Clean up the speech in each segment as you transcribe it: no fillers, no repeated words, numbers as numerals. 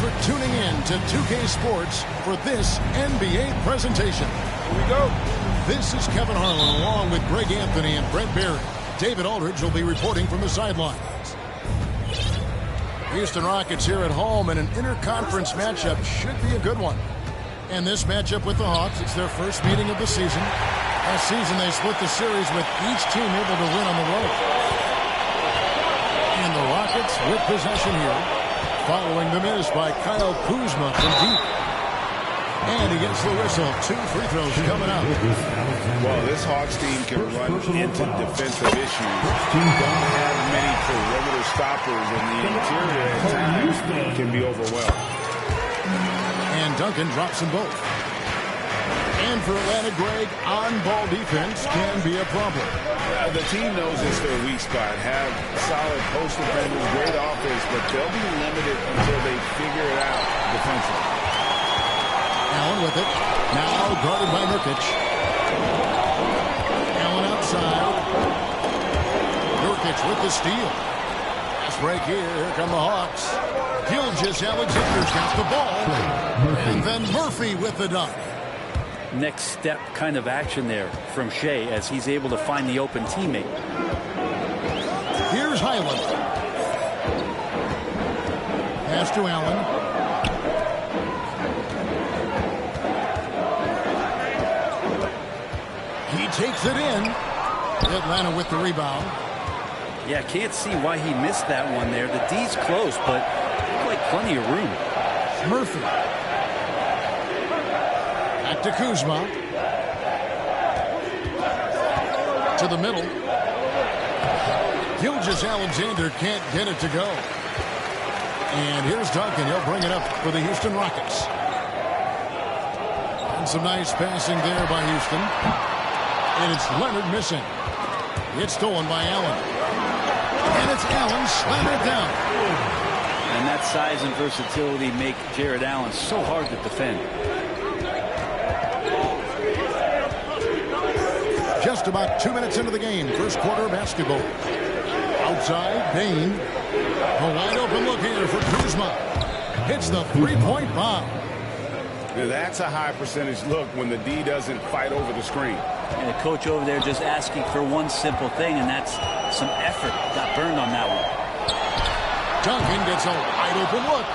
for tuning in to 2K Sports for this NBA presentation. Here we go. This is Kevin Harlan along with Greg Anthony and Brent Barry. David Aldridge will be reporting from the sidelines. Houston Rockets here at home, and an interconference matchup should be a good one. And this matchup with the Hawks, it's their first meeting of the season. Last season they split the series with each team able to win on the road. And the Rockets with possession here, following the miss by Kyle Kuzma from deep. And he gets the whistle. 2 free throws coming up. Well, this Hawks team can run into defensive issues. Don't have many perimeter stoppers, and the interior at times can be overwhelmed. And Duncan drops them both. And for Atlanta, Greg, on-ball defense can be a problem. The team knows it's their weak spot. Have solid post defenders, great offense, but they'll be limited until they figure it out defensively. Allen with it. Now guarded by Nurkic. Allen outside. Nurkic with the steal. Fast break here. Here come the Hawks. Gilgeous-Alexander's got the ball. And then Murphy with the dunk. Next step kind of action there from Shea as he's able to find the open teammate. Here's Highland. Pass to Allen. He takes it in. Atlanta with the rebound. Yeah, can't see why he missed that one there. The D's close, but like plenty of room. Murphy. Back to Kuzma. To the middle. Gilgeous-Alexander can't get it to go. And here's Duncan. He'll bring it up for the Houston Rockets. And some nice passing there by Houston. And it's Leonard missing. It's stolen by Allen. And it's Allen slammed down. And that size and versatility make Jared Allen so hard to defend. Just about 2 minutes into the game. First quarter of basketball. Outside, Bain. A wide open look here for Kuzma. Hits the three-point bomb. Now that's a high percentage look when the D doesn't fight over the screen. And the coach over there just asking for one simple thing, and that's some effort. Got burned on that one. Duncan gets a wide open look.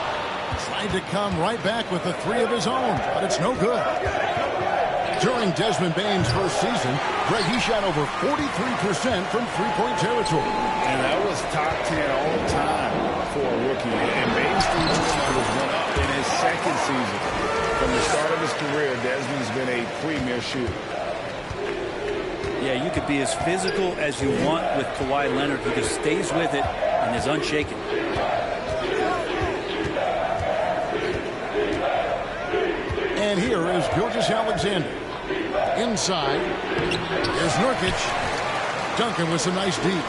Tried to come right back with the three of his own, but it's no good. During Desmond Bain's first season, Greg, he shot over 43% from three-point territory. And that was top 10 all the time for a rookie. And Bain's three-point numbers went up in his second season. From the start of his career, Desmond's been a premier shooter. Yeah, you could be as physical as you want with Kawhi Leonard. He just stays with it and is unshaken. And here is Gilgeous-Alexander. Inside. There's Nurkic. Duncan with some nice deep.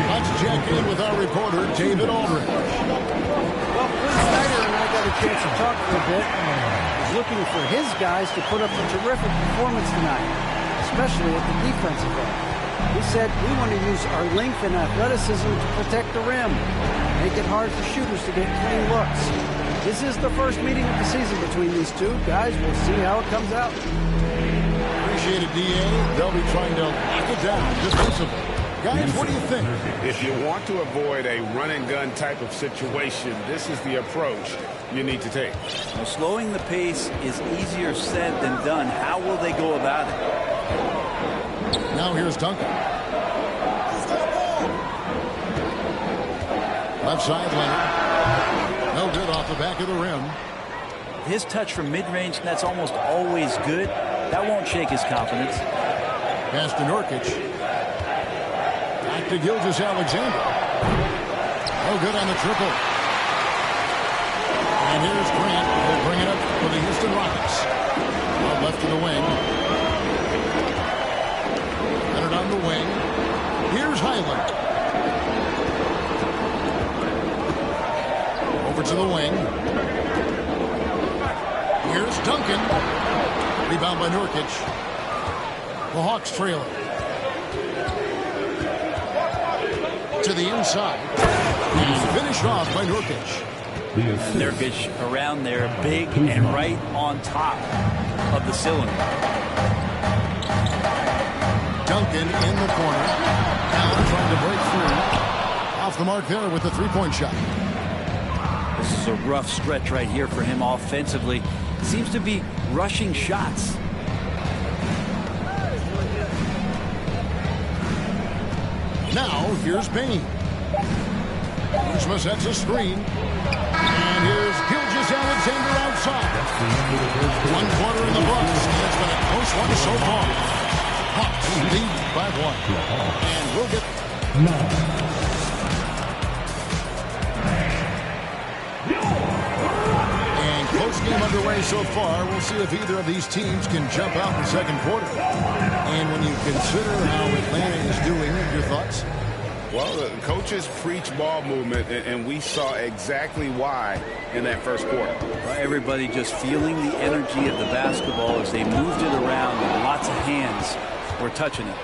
Let's check in with our reporter, David Aldridge. Well, Chris Snyder and I got a chance to talk for a bit. He's looking for his guys to put up a terrific performance tonight, especially at the defensive end. He said, we want to use our length and athleticism to protect the rim, make it hard for shooters to get clean looks. This is the first meeting of the season between these two guys. We'll see how it comes out. Appreciate it, DA. They'll be trying to lock it down defensively. Guys, what do you think? If you want to avoid a run-and-gun type of situation, this is the approach you need to take. Well, slowing the pace is easier said than done. How will they go about it? Now here's Duncan. Left side, Leonard. No good off the back of the rim. His touch from mid-range, that's almost always good. That won't shake his confidence. Pass to Nurkic. Back to Gilgeous-Alexander. No good on the triple. And here's Grant. He'll bring it up for the Houston Rockets. Well, left to the wing. Leonard on the wing. Here's Highland. Over to the wing. Here's Duncan. Rebound by Nurkic. The Hawks trail it. To the inside. And finished off by Nurkic. Nurkic around there, big and right on top of the cylinder. Duncan in the corner. Allen trying to break through. Off the mark there with the three-point shot. This is a rough stretch right here for him offensively. Seems to be rushing shots. Now, here's Payne. Kuzma sets a screen. And here's Gilgeous-Alexander outside. One quarter in the books. It's been a close one so far. Hawks lead by one. And we'll get... And close game underway so far. We'll see if either of these teams can jump out in the second quarter. And when you consider how Atlanta is doing, your thoughts? Well, the coaches preach ball movement, and we saw exactly why in that first quarter. Everybody just feeling the energy of the basketball as they moved it around, and lots of hands were touching it.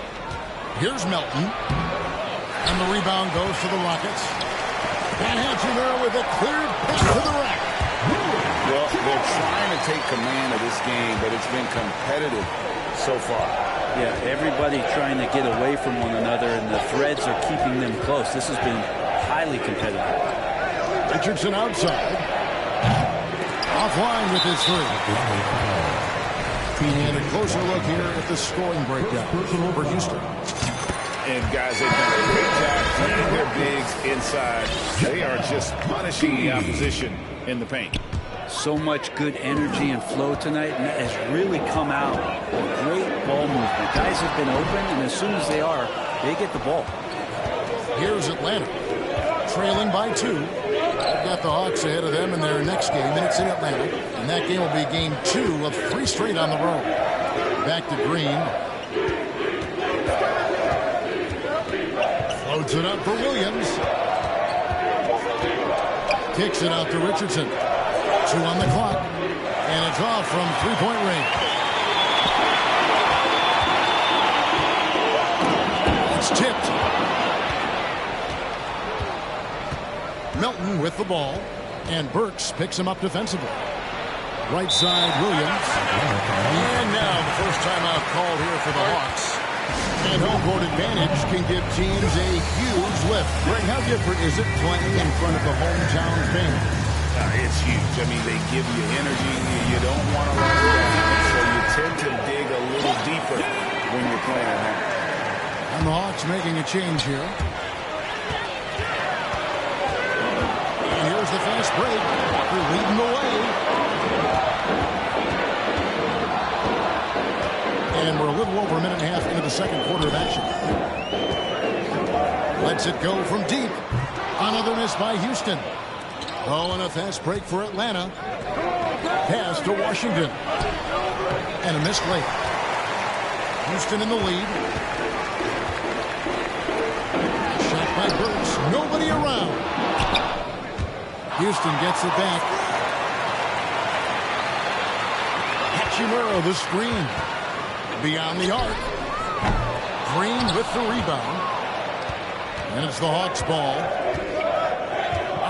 Here's Melton. And the rebound goes to the Rockets. And Hachimura with a clear pass to the rack. Well, they're trying to take command of this game, but it's been competitive so far. Yeah, everybody trying to get away from one another, and the threads are keeping them close. This has been highly competitive. Richardson outside. Offline with his three. And a closer look here at the scoring breakdown for Houston. And guys, they've done a great job keeping their bigs inside. They are just punishing the opposition in the paint. So much good energy and flow tonight, and that has really come out of great ball movement. Guys have been open, and as soon as they are, they get the ball. Here's Atlanta, trailing by 2. They've got the Hawks ahead of them in their next game, and it's in Atlanta. And that game will be game 2 of 3 straight on the road. Back to Green. Floats it up for Williams. Kicks it out to Richardson. 2 on the clock. And it's off from three-point range. It's tipped. Melton with the ball. And Burks picks him up defensively. Right side, Williams. And now the first timeout called here for the Hawks. And home court advantage can give teams a huge lift. Greg, how different is it playing in front of the hometown fans? It's huge. I mean, they give you energy. You don't want to let it down, so you tend to dig a little deeper when you're playing at home. And the Hawks making a change here. And here's the fast break. They're leading the way. And we're a little over a minute and a half into the second quarter of action. Lets it go from deep. Another miss by Houston. Oh, and a fast break for Atlanta. Pass to Washington. And a missed late. Houston in the lead. Shot by Burks. Nobody around. Houston gets it back. Hachimura the screen. Beyond the arc. Green with the rebound. And it's the Hawks' ball.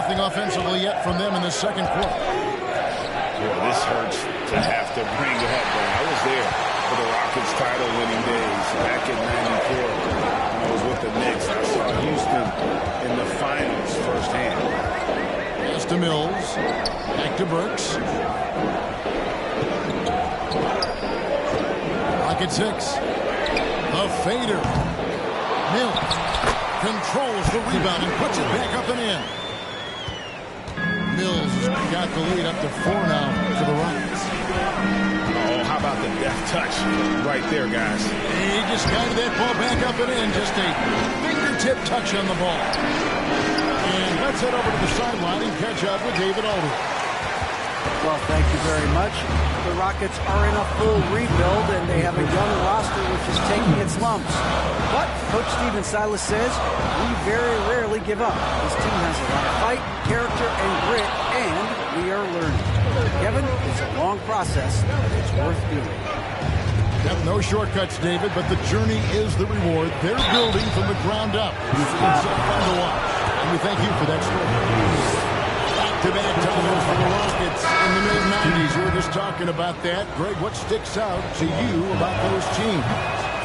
Nothing offensively yet from them in the second quarter. Boy, this hurts to have to bring it up, but I was there for the Rockets title-winning days back in '94. When I was with the Knicks, I saw Houston in the finals firsthand. Pass to Mills. Back to Burks. Rocket 6. The fader. Mills controls the rebound and puts it back up and in. Mills has got the lead up to 4 now for the Rockets. Oh, how about the deft touch right there, guys? He just guided that ball back up and in. Just a fingertip touch on the ball. And let's head over to the sideline and catch up with David Aldridge. Well, thank you very much. The Rockets are in a full rebuild, and they have a young roster which is taking its lumps. But Coach Stephen Silas says we very rarely give up. This team has a lot of fight, character, and grit, and we are learning. Kevin, it's a long process, but it's worth doing. Yep, no shortcuts, David, but the journey is the reward. They're building from the ground up. It's fun to watch, and we thank you for that story. Back Back-to-back titles for the Rockets in the mid-90s. You were just talking about that. Greg, what sticks out to you about those teams?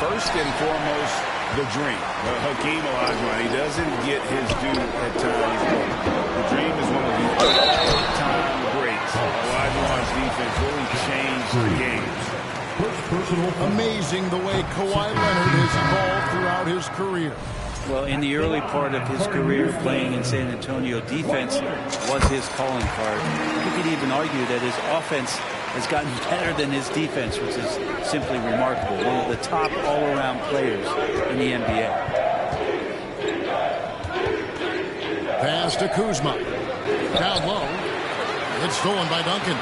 First and foremost, the dream. Hakeem Olajuwon, he doesn't get his due at times, but the dream is one of the all-time greats. Olajuwon's defense really changed the games. Amazing the way Kawhi Leonard has evolved throughout his career. Well, in the early part of his career playing in San Antonio, defense was his calling card. You could even argue that his offense has gotten better than his defense, which is simply remarkable. One of the top all-around players in the NBA. Pass to Kuzma. Down low. It's stolen by Duncan.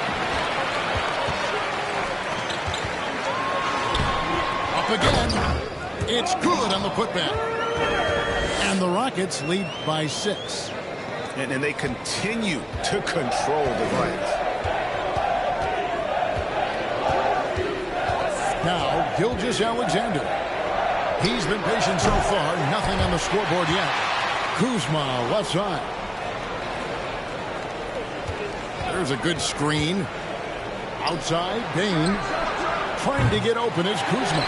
Up again. It's good on the putback. And the Rockets lead by 6. And they continue to control the glass. Now, Gilgeous-Alexander. He's been patient so far. Nothing on the scoreboard yet. Kuzma, left side. There's a good screen. Outside, Bain. Trying to get open is Kuzma.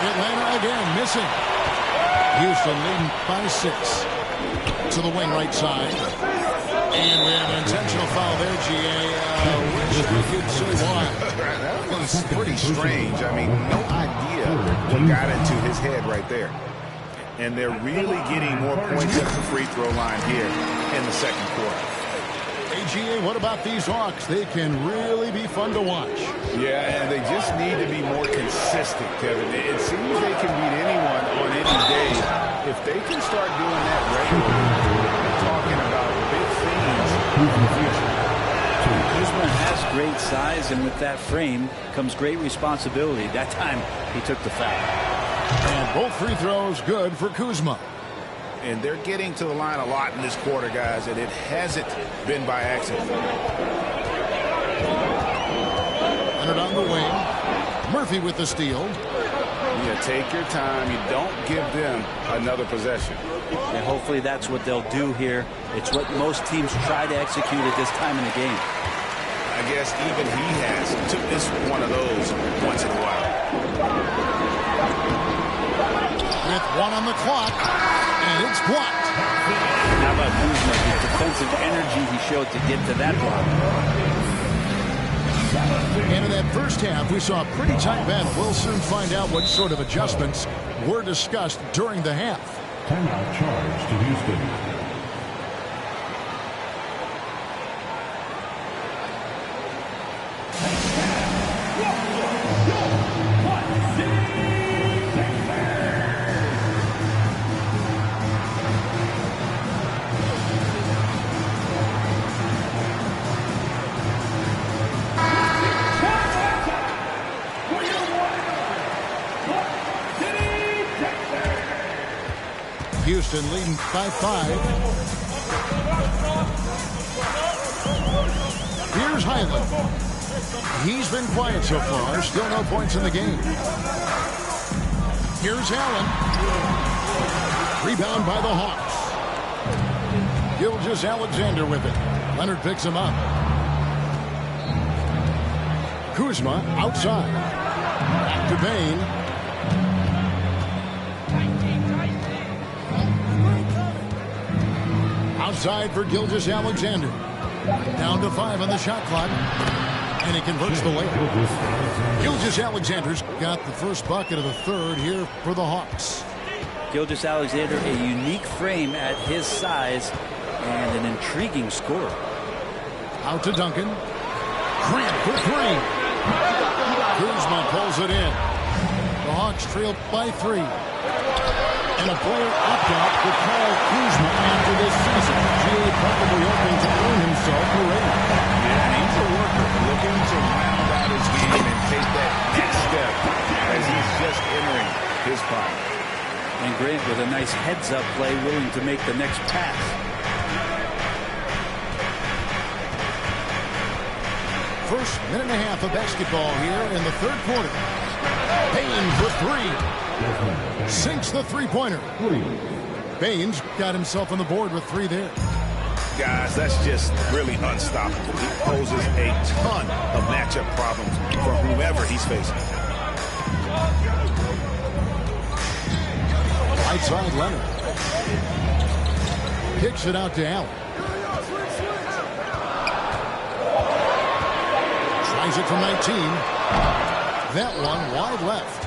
Atlanta again, missing. Houston leading by 6. To the wing right side. And we have an intentional foul there, GA. Wish we could see why. That was pretty strange. I mean, no idea what got into his head right there. And they're really getting more points at the free throw line here in the second quarter. AGA, what about these Hawks? They can really be fun to watch. Yeah, and they just need to be more consistent, Kevin. It seems they can beat anyone on any day. If they can start doing that regularly, we're talking about big things in the future. Kuzma has great size, and with that frame comes great responsibility. That time, he took the foul. And both free throws good for Kuzma. And they're getting to the line a lot in this quarter, guys, and it hasn't been by accident. Leonard on the wing. Murphy with the steal. Yeah, take your time. You don't give them another possession. And hopefully that's what they'll do here. It's what most teams try to execute at this time in the game. I guess even he has to miss one of those once in a while. With 1 on the clock. And it's blocked. How about Kuzma, the defensive energy he showed to get to that block. And in that first half, we saw a pretty tight battle. We'll soon find out what sort of adjustments were discussed during the half. Timeout charge to Houston. Houston leading by 5. Here's Highland. He's been quiet so far. Still no points in the game. Here's Allen. Rebound by the Hawks. Gilgeous-Alexander with it. Leonard picks him up. Kuzma outside. Back to Bain. Outside for Gilgeous-Alexander. Down to 5 on the shot clock. And he converts the layup. Gilgeous-Alexander's got the first bucket of the third here for the Hawks. Gilgeous-Alexander, a unique frame at his size and an intriguing scorer. Out to Duncan. Grant for 3. Kuzma pulls it in. The Hawks trail by 3. And a player opt-out to call Kuzma after this season. Really probably hoping to earn himself a raise. Yeah, he's a worker looking to round out his game and take that next step as he's just entering his prime. And Grant with a nice heads-up play, willing to make the next pass. First minute and a half of basketball here in the third quarter. Payne for 3. Sinks the three-pointer. Baines got himself on the board with 3 there. guys, that's just really unstoppable. He poses a ton of matchup problems for whomever he's facing. Right side, Leonard. Kicks it out to Allen. Tries it from 19. That one wide left.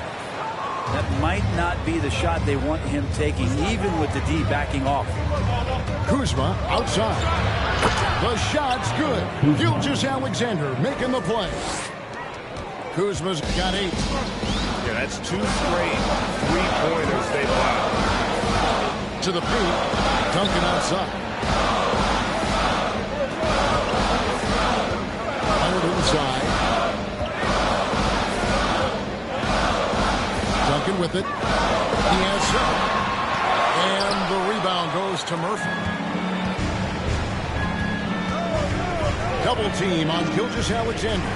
That might not be the shot they want him taking, even with the D backing off. Kuzma outside. The shot's good. Gilgeous-Alexander making the play. Kuzma's got 8. Yeah, that's 2 straight 3-pointers they've allowed. To the paint. Duncan outside. Leonard inside. Duncan with it. He has 7. And the rebound goes to Murphy. Double team on Gilgeous-Alexander.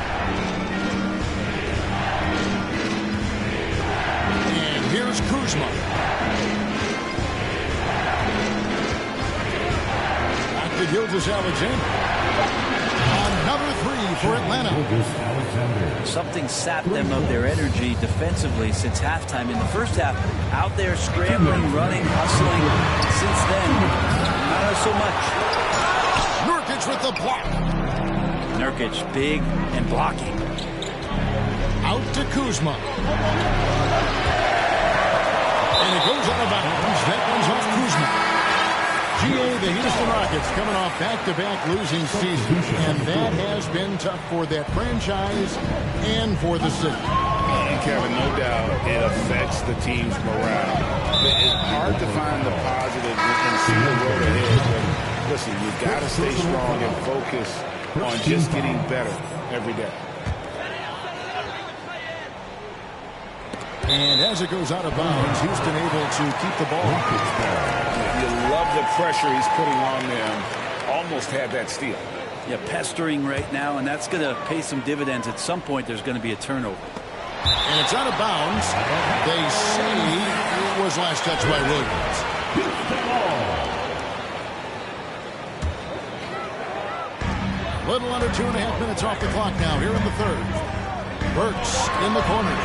And here's Kuzma. Back to Gilgeous-Alexander. Another 3 for Atlanta. Something sapped them of their energy defensively since halftime. In the first half, out there scrambling, running, hustling. Since then, not so much. Nurkic with the block. Nurkic big and blocking. Out to Kuzma. And it goes out of bounds. That one's off Kuzma. GA, the Houston Rockets coming off back-to-back losing seasons. And that has been tough for that franchise and for the city. And Kevin, no doubt it affects the team's morale. It's hard to find the positive and see the road ahead. But listen, you've got to stay strong and focus on just getting better every day. And as it goes out of bounds, Houston able to keep the ball. You love the pressure he's putting on them. Almost had that steal. Yeah, pestering right now, and that's going to pay some dividends. At some point, there's going to be a turnover. And it's out of bounds. They say it was last touched by Williams. Little under 2.5 minutes off the clock now here in the third. Burks in the corner.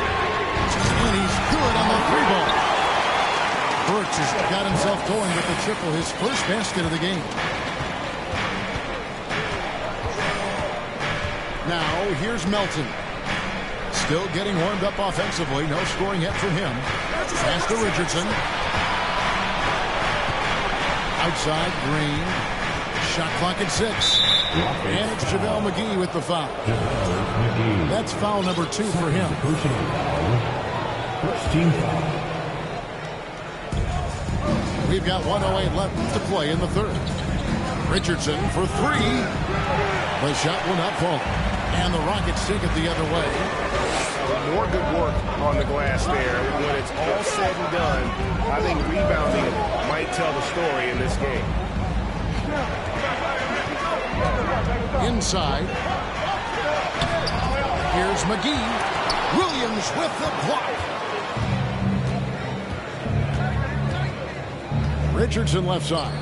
And he's good on the 3-ball. Burks has got himself going with the triple, his first basket of the game. Now here's Melton. Still getting warmed up offensively. No scoring yet from him. Pass to Richardson. Outside, Green. Shot clock at 6. And it's JaVale McGee with the foul. That's foul number 2 for him. First team foul. We've got 1:08 left to play in the third. Richardson for 3. The shot will not fall. And the Rockets take it the other way. More good work on the glass there. When it's all said and done, I think rebounding might tell the story in this game. Inside. Here's McGee. Williams with the block. Richardson left side.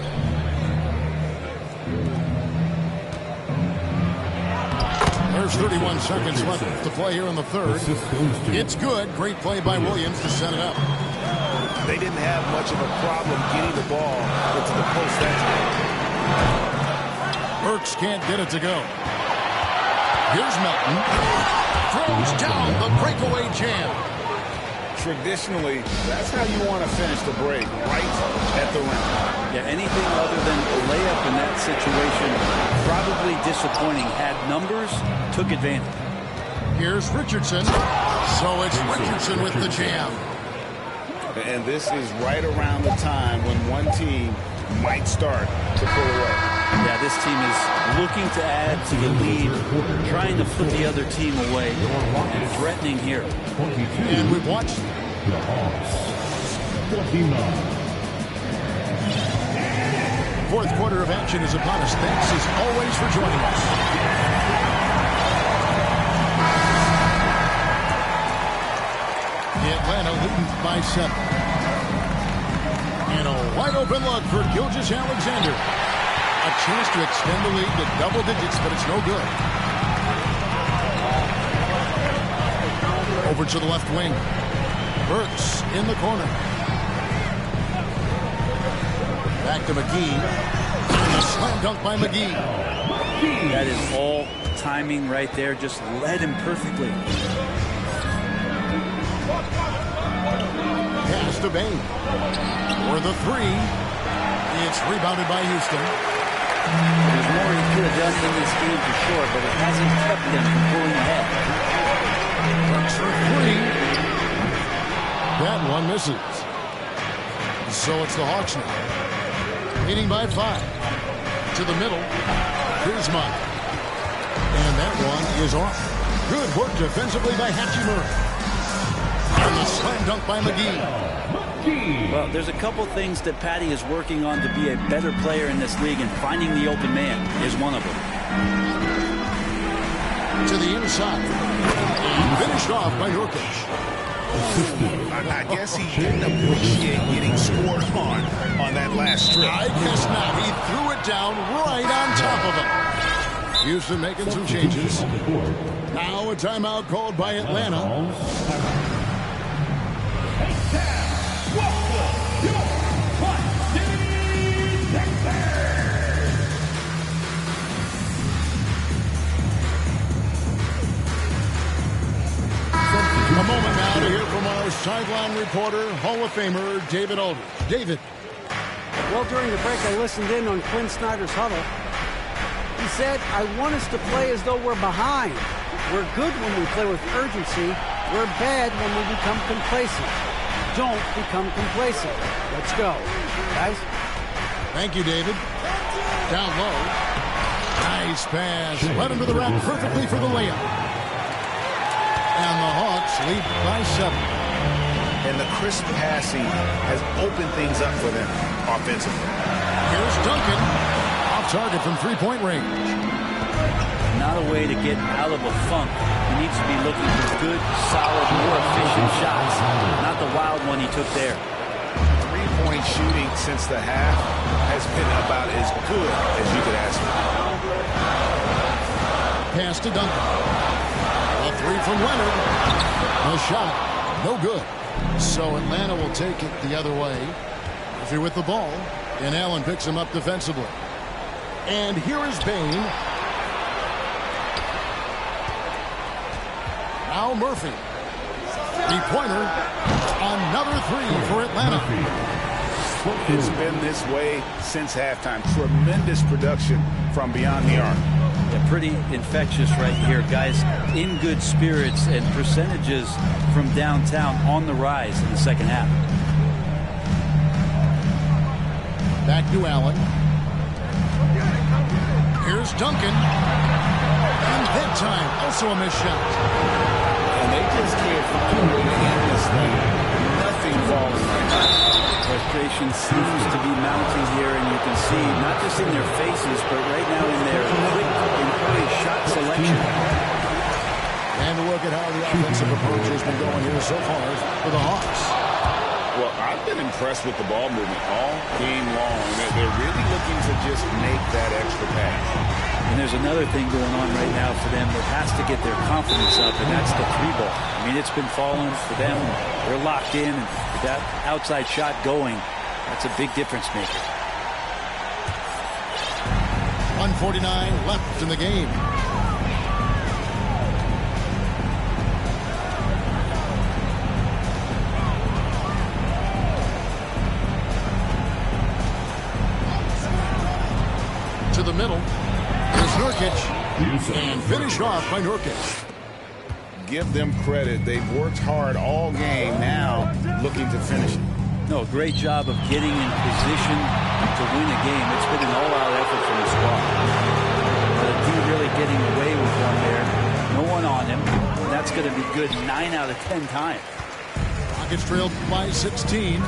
There's 31 seconds left to play here in the third. It's good. Great play by Williams to set it up. They didn't have much of a problem getting the ball into the post that time. Burks can't get it to go. Here's Melton. Throws down the breakaway jam. Traditionally, that's how you want to finish the break, right at the rim. Yeah, anything other than a layup in that situation, probably disappointing. Had numbers, took advantage. Here's Richardson. So it's Richardson with the jam. And this is right around the time when one team might start to pull away. Yeah, this team is looking to add to the lead, trying to put the other team away, and threatening here. And we've watched The Hawks. 49. fourth quarter of action is upon us. Thanks as always for joining us. Atlanta leading by 7. And a wide open look for Gilgeous-Alexander. A chance to extend the lead to double digits, but it's no good. Over to the left wing. Burks in the corner. Back to McGee. And a slam dunk by McGee. That is all timing right there. Just led him perfectly. Pass to Bain. For the three. It's rebounded by Houston. There's more he could have done in this game for sure, but it hasn't kept them from pulling ahead. Burks for three. That one misses. So it's the Hawks now. Leading by 5. To the middle. Bismarck. And that one is off. Good work defensively by Hachimura. And the slam dunk by McGee. Well, there's a couple things that Patty is working on to be a better player in this league, and finding the open man is one of them. To the inside. And finished off by Nurkic. I guess he didn't appreciate getting scored on that last strip. I guess not. He threw it down right on top of him. Houston making some changes. Now a timeout called by Atlanta. A moment now to hear from our sideline reporter, Hall of Famer David Aldridge. David. Well, during the break, I listened in on Quinn Snyder's huddle. He said, I want us to play as though we're behind. We're good when we play with urgency. We're bad when we become complacent. Don't become complacent. Let's go, guys. Thank you, David. Down low. Nice pass. Led him to the rack perfectly for the layup. And the Hawks lead by 7. And the crisp passing has opened things up for them offensively. Here's Duncan. Off target from three-point range. Not a way to get out of a funk. He needs to be looking for good, solid, more efficient shots. Not the wild one he took there. Three-point shooting since the half has been about as good as you could ask for. Pass to Duncan. A three from Leonard. A shot. No good. So Atlanta will take it the other way. Murphy with the ball. And Allen picks him up defensively. And here is Bain. Now Murphy. Three-pointer. Another three for Atlanta. It's been this way since halftime. Tremendous production from beyond the arc. Yeah, pretty infectious right here. Guys in good spirits, and percentages from downtown on the rise in the second half. Back to Allen. Here's Duncan. And that time, also a missed shot. And they just can't find a way to end this thing. Nothing falls right now. Frustration seems to be mounting here, and you can see not just in their faces, but right now in their quick and hurry shot selection. And look at how the offensive approach has been going here so far for the Hawks. Well, I've been impressed with the ball movement all game long. They're really looking to just make that extra pass. And there's another thing going on right now for them that has to get their confidence up, and that's the three ball. I mean, it's been falling for them. They're locked in, and with that outside shot going, that's a big difference maker. 1:49 left in the game. To the middle. Here's Nurkic. And finished off by Nurkic. Give them credit. They've worked hard all game, now looking to finish it. No, great job of getting in position to win a game. It's been an all-out effort from the squad. But he really getting away with one there. No one on him. That's going to be good 9 out of 10 times. Rockets trailed by 16.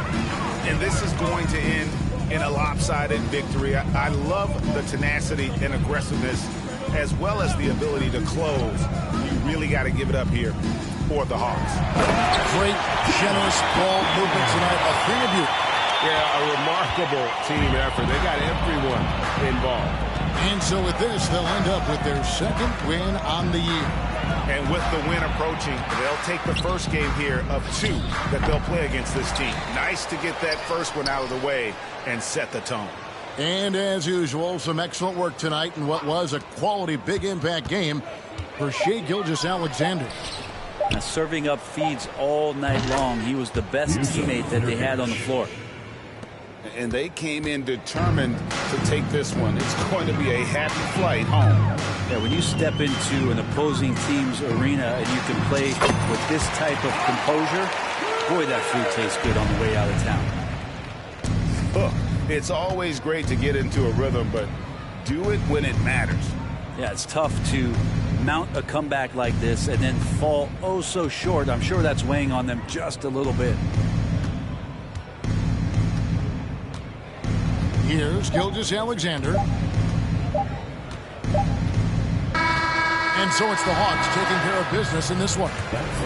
And this is going to end in a lopsided victory. I love the tenacity and aggressiveness, as well as the ability to close. You really got to give it up here for the Hawks. Great, generous ball movement tonight. A thing of beauty. Yeah, a remarkable team effort. They got everyone involved. And so with this, they'll end up with their second win on the year. And with the win approaching, they'll take the first game here of 2 that they'll play against this team. Nice to get that first one out of the way and set the tone. And as usual, some excellent work tonight in what was a quality big impact game for Shai Gilgeous-Alexander. Now, serving up feeds all night long. He was the best teammate that they had on the floor. And they came in determined to take this one. It's going to be a happy flight home. Yeah, when you step into an opposing team's arena and you can play with this type of composure, boy, that food tastes good on the way out of town. Look, it's always great to get into a rhythm, but do it when it matters. Yeah, it's tough to mount a comeback like this and then fall oh so short. I'm sure that's weighing on them just a little bit. Here's Gilgeous-Alexander. And so it's the Hawks taking care of business in this one.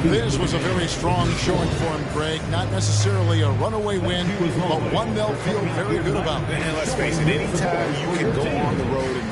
This was a very strong showing for him, Greg. Not necessarily a runaway win, but one they'll feel very good about. And let's face it, anytime you can go on the road and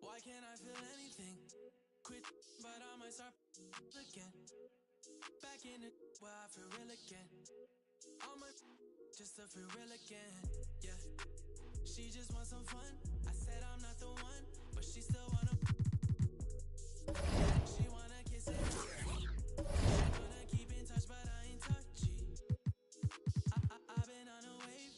Why can't I feel anything? Quit, but I might start again. Back in the where I feel real again. All my just to feel real again. Yeah, she just wants some fun. I said I'm not the one, but she still wanna. She wanna kiss it. She wanna keep in touch, but I ain't touchy. I've been on a wave.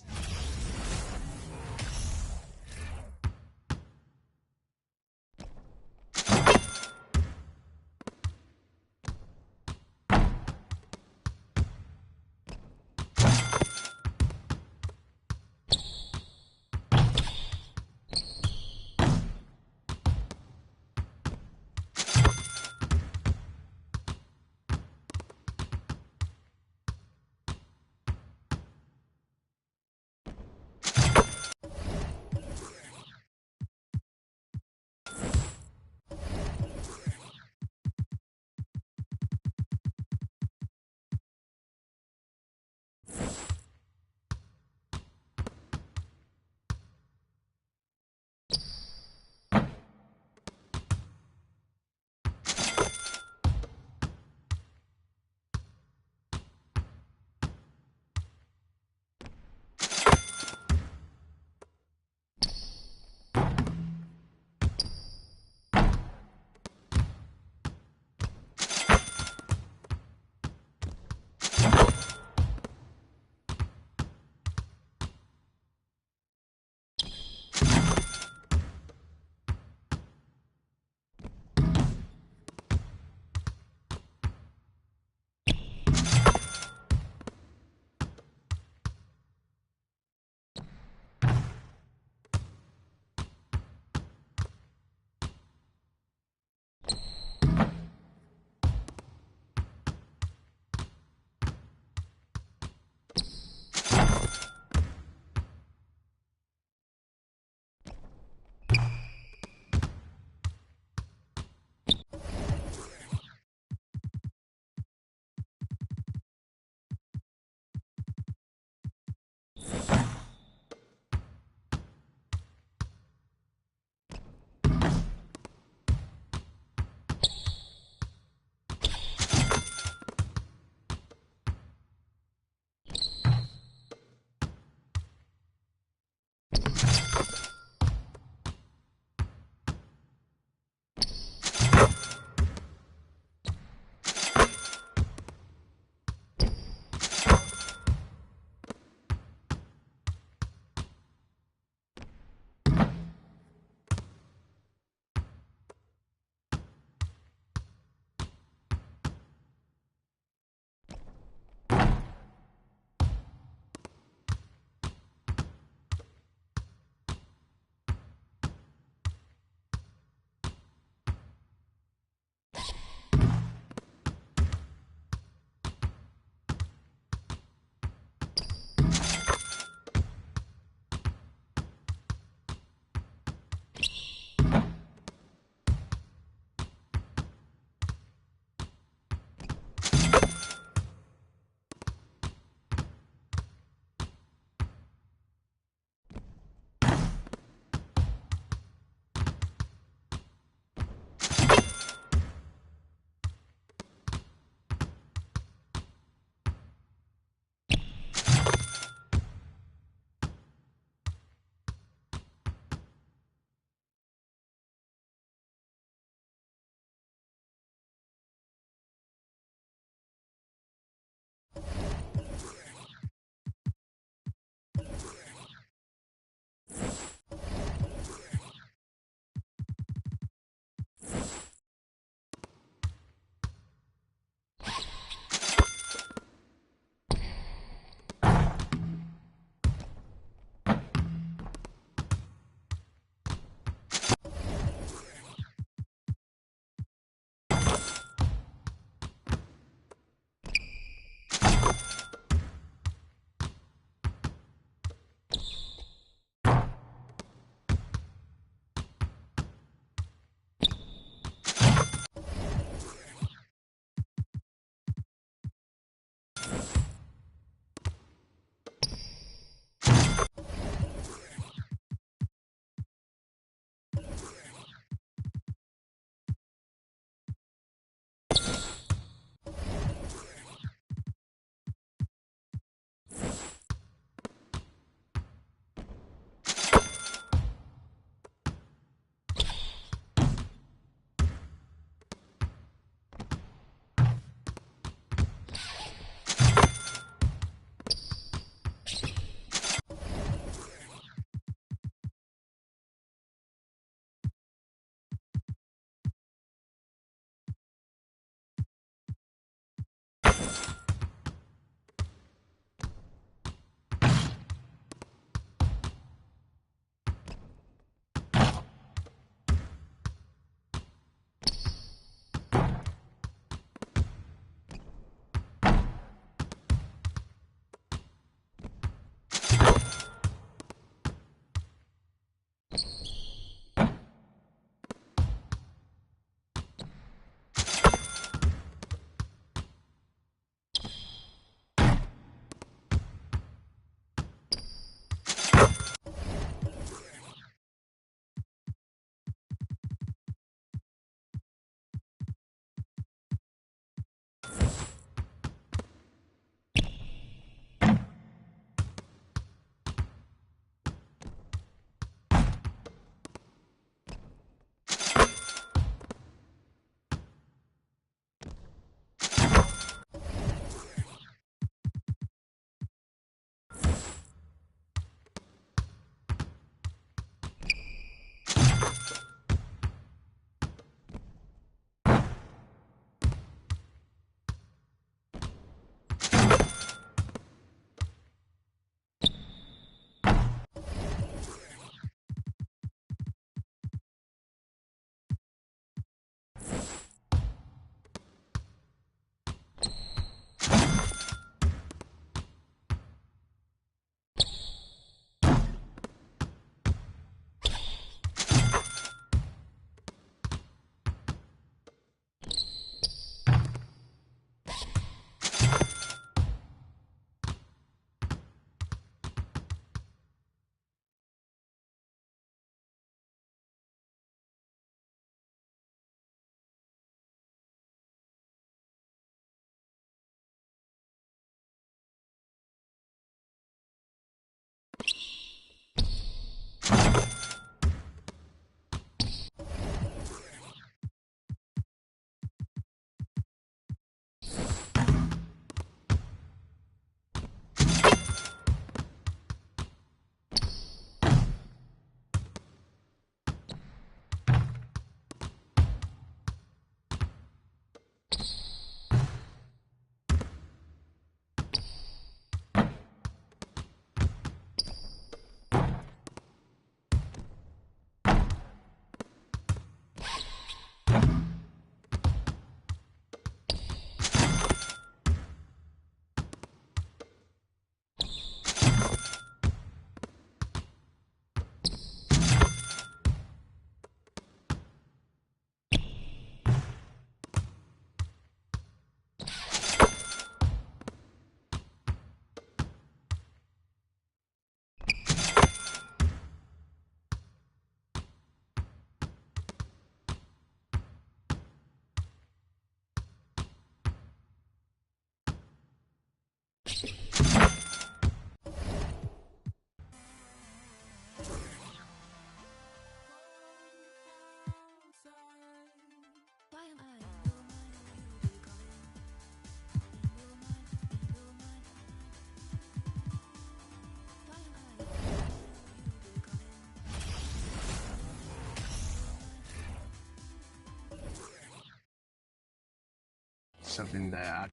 Something that